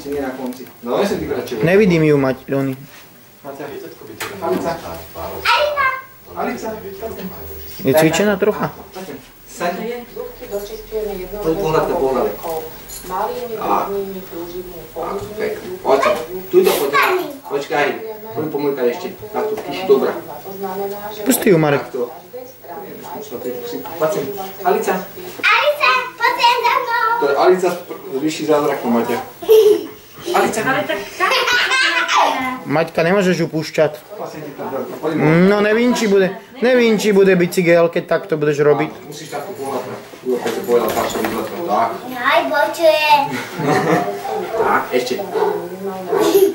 konci, nie na konci. No, nesem ty kračujú. Nevidím ju mať, Rony. Maťa. Alica. Alica. Je cvičená trocha? Saď. Poď pohľad to pohľad. Poď, tuto poď. Počkaj. Poď pomôjkať ešte. Takto, dobrá. Pusti ju, Marek. Alica. Alica, poďte za mnou. To je Alica z vyšší zázraku, Maťa. Alica. Ale tak Maťka, nemôžeš ju púšťať. No nevím, či bude bicykel, keď takto budeš robiť. Musíš takto pohľadať. Keď to povedal, tak sa vyhľadať. Tak. Aj počuje. Tak, ešte.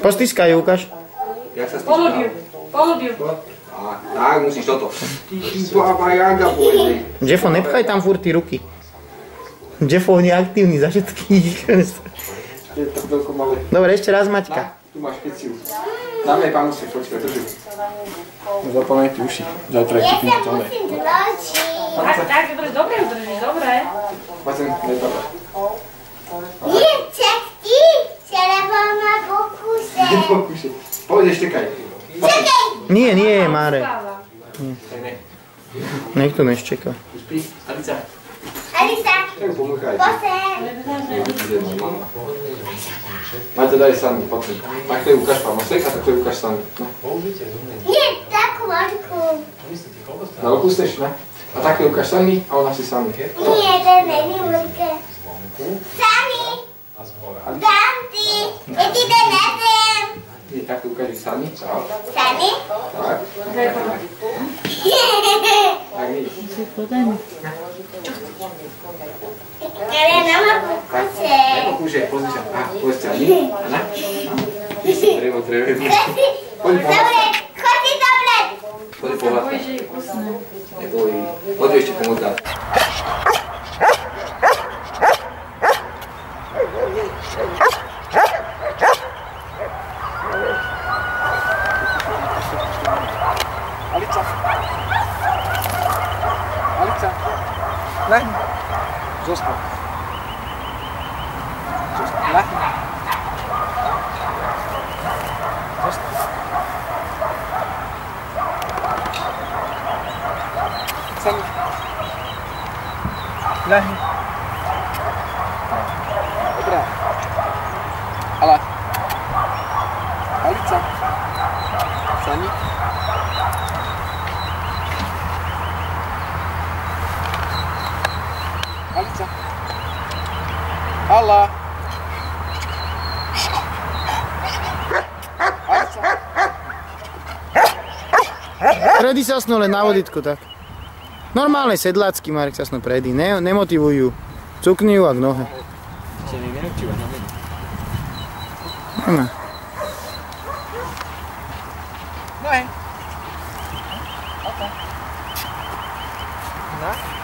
Postiskaj ju, ukáž. Jak sa stýčka? Polubiu. Tak, musíš toto. Ty baba Jaga povedej. Jeffo, nepchaj tam furt ty ruky. Jeffo, on je aktívny za všetkých. Je to veľko malé. Dobre, ešte raz, Maťka. Tu máš peciu. Dáme pánusek, počkaj, drží. Zaplňaj ti uši. Zajtra je kúpim to ne. Musím dložiť. Tak, dobre udržíš, dobre. Pacem, nebaba. Nie, čak ty, lebo ma pokúse. Nepokúšaj. Poď ešte kaj. Čakaj. Nie, Marek. Ne. Nech to neščeká. Spí, Alica. Alica, Tak pomôkaj. poďte. Máte daj sami, poďme. Takto je ukáž pánusek a takto je ukáž sami. Nie, takú voľku. Na ruku steš, ne? A takto je ukáž sami a ona si sami. Nie, to není ľudské. Sami. Dám ty. Ja ti to nezem. Nie, takto ukáž sami. Čau. Sami? Tak. Tak nie. Ale na ma pokúse. Nepokúšaj, pozri sa. Poď sa, nie? Ana? Ty si drevo. Poď pohľad. Dobre, chodí dobre. Poď pohľad. Neboj. Poď ešte pomôcť. Alica. Alica. Lehni. Zostaň. Lehni. Zostaň. Sami. Lehni. Dobrá. Ale. Alica. Sami. Alica. Ala. Alica. Predy sa snú len na voditku, tak. Normálne sedlácky, Marek sa snú predy. Nemotivujú. Cukni ju a k nohe. Nemá. Nohe. Okay. Na.